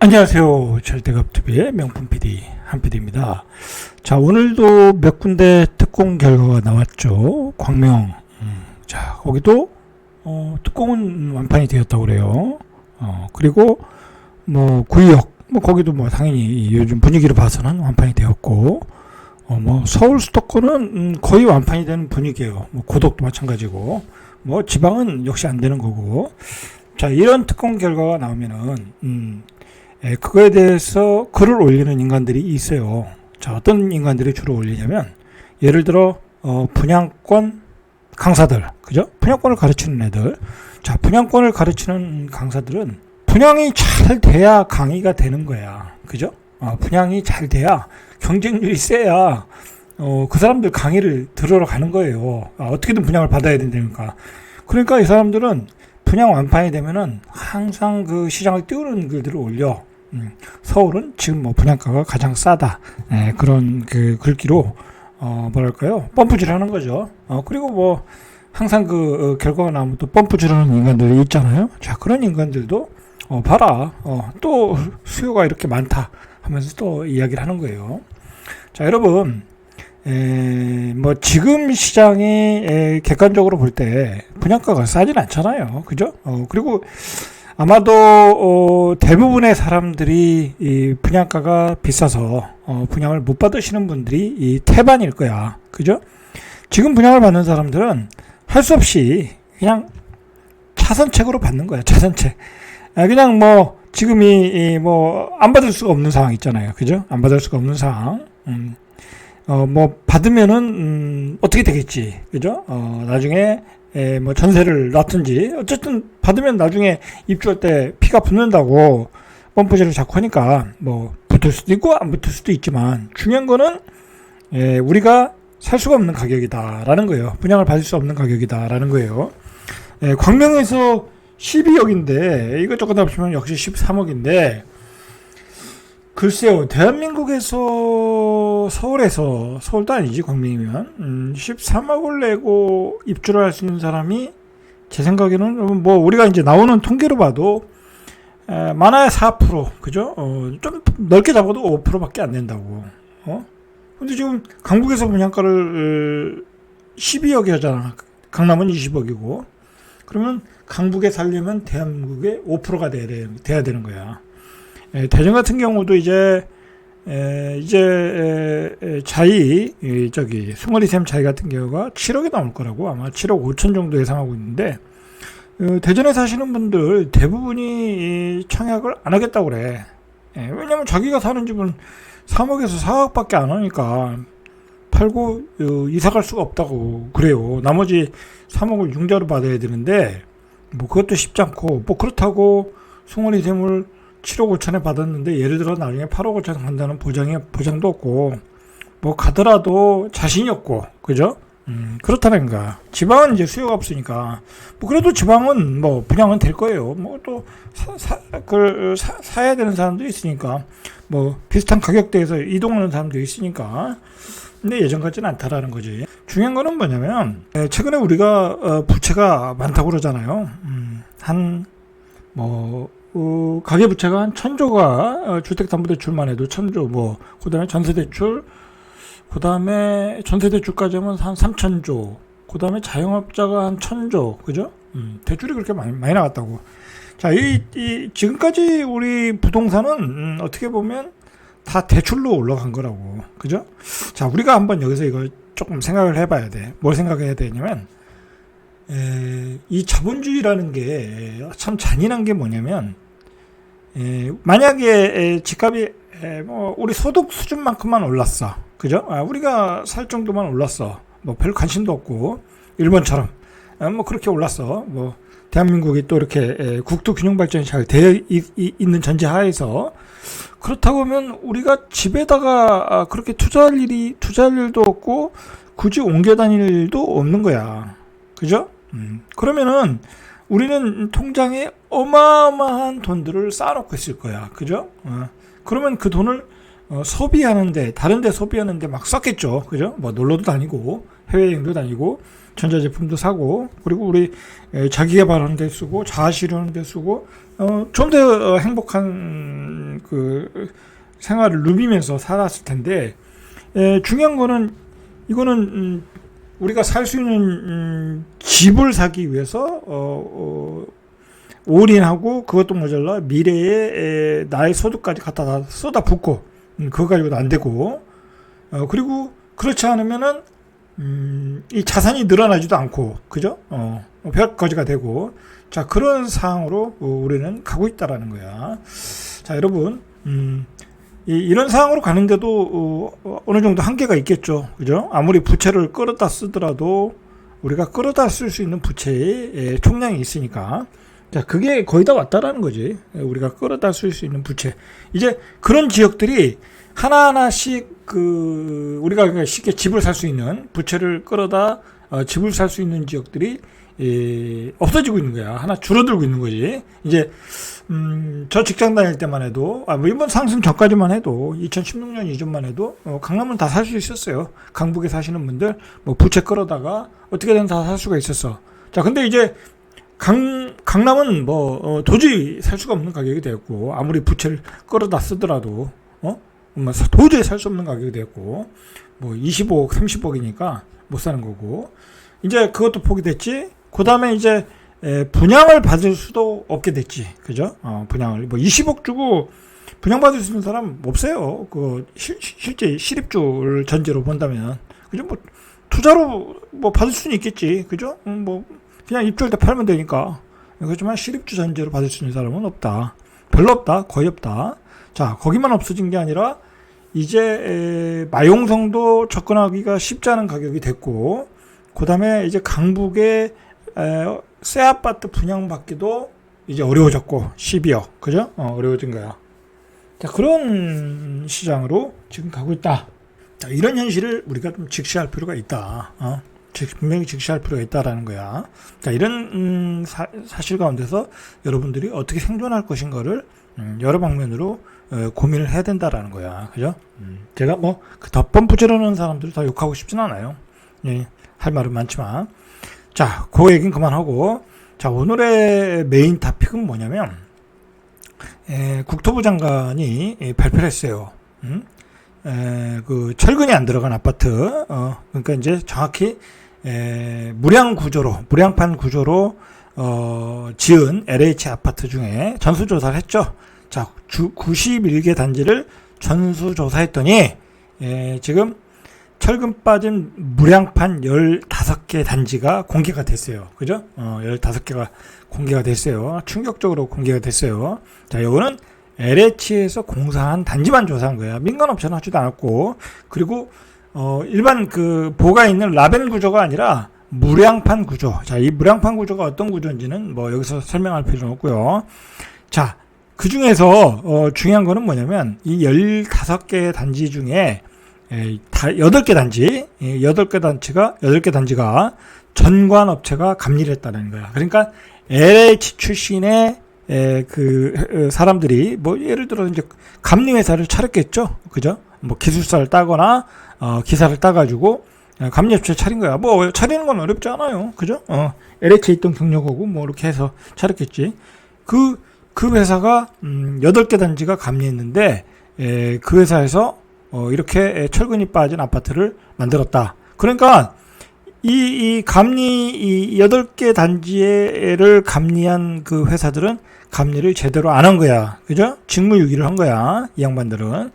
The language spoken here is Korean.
안녕하세요. 절대갑TV의 명품 PD 한PD입니다. 자, 오늘도 몇 군데 특공 결과가 나왔죠. 광명. 자, 거기도 특공은 완판이 되었다고 그래요. 그리고 뭐 구의역, 뭐 거기도 뭐 당연히 요즘 분위기를 봐서는 완판이 되었고, 뭐 서울 수도권은 거의 완판이 되는 분위기예요. 뭐 고덕도 마찬가지고, 뭐 지방은 역시 안 되는 거고. 자, 이런 특공 결과가 나오면은 그거에 대해서 글을 올리는 인간들이 있어요. 자, 어떤 인간들이 주로 올리냐면, 예를 들어 분양권 강사들, 그죠? 분양권을 가르치는 애들. 자, 분양권을 가르치는 강사들은 분양이 잘 돼야 강의가 되는 거야, 그죠? 분양이 잘 돼야, 경쟁률이 세야 그 사람들 강의를 들으러 가는 거예요. 어떻게든 분양을 받아야 된다니까. 그러니까 이 사람들은 분양 완판이 되면은 항상 그 시장을 띄우는 글들을 올려. 서울은 지금 뭐 분양가가 가장 싸다. 그런 그 글귀로 뭐랄까요, 펌프질 하는 거죠. 그리고 뭐 항상 그 결과가 나오면 또 펌프질 하는 인간들이 있잖아요. 자, 그런 인간들도 봐라, 또 수요가 이렇게 많다 하면서 또 이야기를 하는 거예요. 자, 여러분, 뭐 지금 시장이 객관적으로 볼 때 분양가가 싸진 않잖아요, 그죠? 그리고 아마도 대부분의 사람들이 이 분양가가 비싸서 분양을 못 받으시는 분들이 이 태반일 거야, 그죠? 지금 분양을 받는 사람들은 할 수 없이 그냥 차선책으로 받는 거야, 차선책. 그냥 뭐 지금이 뭐 안 받을 수가 없는 상황 있잖아요, 그죠? 안 받을 수가 없는 상황. 뭐 받으면은 어떻게 되겠지, 그죠? 나중에 뭐 전세를 놨든지, 어쨌든 받으면 나중에 입주할 때 피가 붙는다고 펌프질을 자꾸 하니까 뭐 붙을 수도 있고 안 붙을 수도 있지만, 중요한 거는 우리가 살 수가 없는 가격이다라는 거예요. 분양을 받을 수 없는 가격이다라는 거예요. 광명에서 12억인데 이것저것 합치면 역시 13억인데, 글쎄요, 대한민국에서 서울도 아니지, 광명이면 13억을 내고 입주를 할 수 있는 사람이 제 생각에는 뭐 우리가 이제 나오는 통계로 봐도 많아야 4%, 그죠? 좀 넓게 잡아도 5%밖에 안 된다고. 근데 지금 강북에서 분양가를 12억이 하잖아. 강남은 20억이고. 그러면 강북에 살려면 대한민국의 5%가 돼야 되는 거야. 대전 같은 경우도 이제 자이, 숭어리샘 자이 같은 경우가 7억이 나올 거라고, 아마 7억 5천 정도 예상하고 있는데, 대전에 사시는 분들 대부분이 청약을 안 하겠다고 그래. 왜냐면 자기가 사는 집은 3억에서 4억밖에 안 하니까 팔고 이사 갈 수가 없다고 그래요. 나머지 3억을 융자로 받아야 되는데, 뭐 그것도 쉽지 않고, 뭐 그렇다고 숭어리샘을 7억 5천에 받았는데 예를 들어 나중에 8억 5천 간다는 보장도 없고, 뭐 가더라도 자신이 없고, 그죠? 그렇다는 거야. 지방은 이제 수요가 없으니까, 뭐 그래도 지방은 뭐 분양은 될 거예요. 뭐 또 사야 되는 사람도 있으니까, 뭐 비슷한 가격대에서 이동하는 사람도 있으니까. 근데 예전 같지는 않다라는 거지. 중요한 거는 뭐냐면, 최근에 우리가 부채가 많다고 그러잖아요. 가계부채가 한 1000조가, 주택담보대출만 해도 1000조, 뭐, 그 다음에 전세대출까지 하면 한 3000조, 그 다음에 자영업자가 한 1000조, 그죠? 대출이 그렇게 많이 나갔다고. 자, 지금까지 우리 부동산은, 어떻게 보면 다 대출로 올라간 거라고, 그죠? 자, 우리가 한번 여기서 이걸 조금 생각을 해봐야 돼. 뭘 생각해야 되냐면, 이 자본주의라는 게 참 잔인한 게 뭐냐면, 만약에 집값이 뭐 우리 소득 수준만큼만 올랐어, 그죠? 우리가 살 정도만 올랐어, 뭐 별 관심도 없고, 일본처럼 뭐 그렇게 올랐어. 뭐 대한민국이 또 이렇게 국토 균형 발전이 잘 되어 있는 전제 하에서, 그렇다고 하면 우리가 집에다가 그렇게 투자할 일도 없고 굳이 옮겨 다닐 일도 없는 거야, 그죠? 그러면은 우리는 통장에 어마어마한 돈들을 쌓아놓고 있을 거야, 그죠? 그러면 그 돈을 소비하는데, 다른 데 소비하는데 막 썼겠죠, 그죠? 뭐 놀러도 다니고 해외여행도 다니고 전자제품도 사고, 그리고 우리 자기개발하는 데 쓰고 자아실현하는 데 쓰고, 좀 더 행복한 그 생활을 누비면서 살았을 텐데, 중요한 거는 이거는 우리가 살 수 있는 집을 사기 위해서 올인하고 그것도 모자라 미래에 나의 소득까지 갖다 다 쏟아붓고 그거 가지고도 안 되고 그리고 그렇지 않으면은 이 자산이 늘어나지도 않고 그죠? 벽거지가 되고 자 그런 상황으로 우리는 가고 있다라는 거야. 자 여러분 이런 상황으로 가는데도 어느 정도 한계가 있겠죠. 그죠? 아무리 부채를 끌어다 쓰더라도 우리가 끌어다 쓸 수 있는 부채의 총량이 있으니까 자, 그게 거의 다 왔다라는 거지. 우리가 끌어다 쓸 수 있는 부채. 이제 그런 지역들이 하나하나씩 우리가 쉽게 집을 살 수 있는 부채를 끌어다 집을 살 수 있는 지역들이 없어지고 있는 거야. 하나 줄어들고 있는 거지. 이제 저 직장 다닐 때만 해도 뭐 이번 상승 전까지만 해도 2016년 이전만 해도 강남은 다 살 수 있었어요. 강북에 사시는 분들 뭐 부채 끌어다가 어떻게든 다 살 수가 있었어. 자, 근데 이제 강남은 뭐 도저히 살 수가 없는 가격이 되었고 아무리 부채를 끌어다 쓰더라도 도저히 살 수 없는 가격이 되었고 뭐 25억 30억이니까 못 사는 거고 이제 그것도 포기됐지. 그 다음에 이제 분양을 받을 수도 없게 됐지. 그죠? 분양을 뭐 20억 주고 분양받을 수 있는 사람 없어요. 실제 실입주를 전제로 본다면 그죠? 뭐 투자로 뭐 받을 수는 있겠지. 그죠? 뭐 그냥 입주할 때 팔면 되니까. 그렇지만 실입주 전제로 받을 수 있는 사람은 없다. 별로 없다. 거의 없다. 자, 거기만 없어진 게 아니라 이제 마용성도 접근하기가 쉽지 않은 가격이 됐고 그 다음에 이제 강북에 새 아파트 분양받기도 이제 어려워졌고 12억. 그죠? 어려워진 거야. 자, 그런 시장으로 지금 가고 있다. 자, 이런 현실을 우리가 좀 직시할 필요가 있다. 분명히 직시할 필요가 있다라는 거야. 자, 이런 사실 가운데서 여러분들이 어떻게 생존할 것인가를 여러 방면으로 고민을 해야 된다라는 거야. 그죠? 제가 뭐 그 덧번 부지런한 사람들을 다 욕하고 싶진 않아요. 예, 할 말은 많지만. 자, 그 얘기는 그만하고. 자, 오늘의 메인 토픽은 뭐냐면 국토부 장관이 발표를 했어요. 그 철근이 안 들어간 아파트. 그러니까 이제 정확히 무량판 구조로 지은 LH 아파트 중에 전수조사를 했죠. 자, 91개 단지를 전수조사했더니 지금 철근 빠진 무량판 15개 단지가 공개가 됐어요. 그죠? 15개가 공개가 됐어요. 충격적으로 공개가 됐어요. 자, 이거는 LH에서 공사한 단지만 조사한 거야. 민간업체는 하지도 않았고, 그리고 일반 보가 있는 라벤 구조가 아니라 무량판 구조. 자, 이 무량판 구조가 어떤 구조인지는 뭐 여기서 설명할 필요는 없고요. 자, 그 중에서 중요한 거는 뭐냐면 이 15개 단지 중에 8개 단지, 8개 단지가 전관업체가 감리를 했다는 거야. 그러니까 LH 출신의 사람들이 뭐 예를 들어 이제 감리회사를 차렸겠죠. 그죠? 뭐 기술사를 따거나 기사를 따가지고 감리업체 차린 거야. 뭐 차리는 건 어렵지 않아요. 그죠? LH에 있던 경력하고 뭐 이렇게 해서 차렸겠지. 그 회사가 8개 단지가 감리했는데 그 회사에서 이렇게 철근이 빠진 아파트를 만들었다. 그러니까 이 8개 단지를 감리한 그 회사들은 감리를 제대로 안 한 거야. 그죠? 직무유기를 한 거야. 이 양반들은.